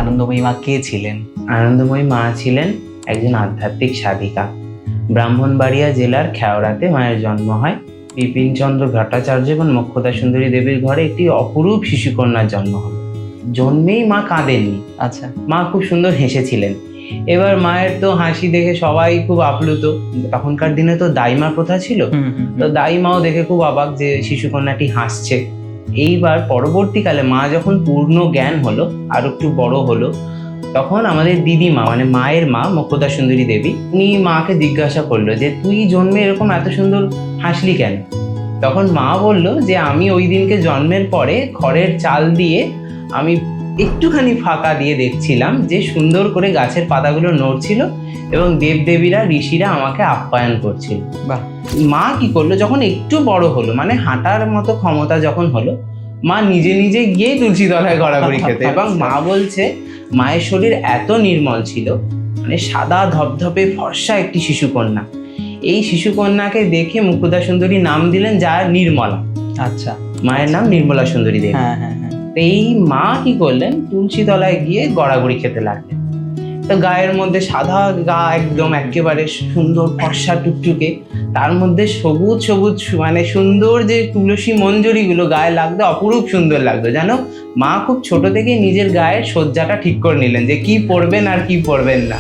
আনন্দময়ী মা কে ছিলেন? আনন্দময়ী মা ছিলেন একজন আধ্যাত্মিক সাধিকা। ব্রাহ্মণবাড়িয়া জেলার খেওড়াতে মায়ের জন্ম হয়। বিপিনচন্দ্র ভট্টাচার্য এবং মোক্ষদা সুন্দরী দেবীর ঘরে একটি অপরূপ শিশুকন্যার জন্ম হলো। জন্মেই মা কাঁদেননি, আচ্ছা। মা খুব সুন্দর হেসেছিলেন। এবার মায়ের তো হাসি দেখে সবাই খুব আপ্লুত। তখনকার দিনে তো দাইমা প্রথা ছিল, তো দাইমাও দেখে খুব অবাক যে শিশুকন্যাটি হাসছে। এইবার পরবর্তীকালে মা যখন পূর্ণ জ্ঞান হলো, আর একটু বড় হলো, তখন আমাদের দিদিমা মানে মায়ের মা মোক্ষদা সুন্দরী দেবী উনি মাকে জিজ্ঞাসা করলো যে তুই জন্মে এরকম এত সুন্দর হাসলি কেন? তখন মা বলল যে আমি ওই দিনকে জন্মের পরে খড়ের চাল দিয়ে আমি একটুখানি ফাঁকা দিয়ে দেখছিলাম যে সুন্দর করে গাছের পাতাগুলো নড়ছিল এবং দেবদেবীরা ঋষিরা আমাকে আপ্যায়ন করছিল। বাহ। মা কি করলো, যখন একটু বড় হলো মানে হাঁটার মতো ক্ষমতা যখন হলো, মা নিজে নিজে গিয়ে তুলসী তলায় গড়াগড়ি খেতে। এবং মা বলছে মায়ের শরীর এত নির্মল ছিল, মানে সাদা ধপধপে ফর্সা একটি শিশুকন্যা। এই শিশুকন্যাকে দেখে মুকুদা সুন্দরী নাম দিলেন, যার নির্মলা। আচ্ছা, মায়ের নাম নির্মলা সুন্দরী দেবী। হ্যাঁ হ্যাঁ হ্যাঁ। এই মা কি করলেন, তুলসী তলায় গিয়ে গড়াগড়ি খেতে লাগলেন। তো গায়ের মধ্যে সাদা গা, একদম একেবারে সুন্দর ফর্সা টুকটুকে, তার মধ্যে সবুজ সবুজ মানে সুন্দর যে তুলসী মঞ্জরিগুলো গায়ে লাগতো, অপরূপ সুন্দর লাগতো। যেন মা খুব ছোট থেকে নিজের গায়ের সজ্জাটা ঠিক করে নিলেন যে কি পরবেন আর কি পরবেন না।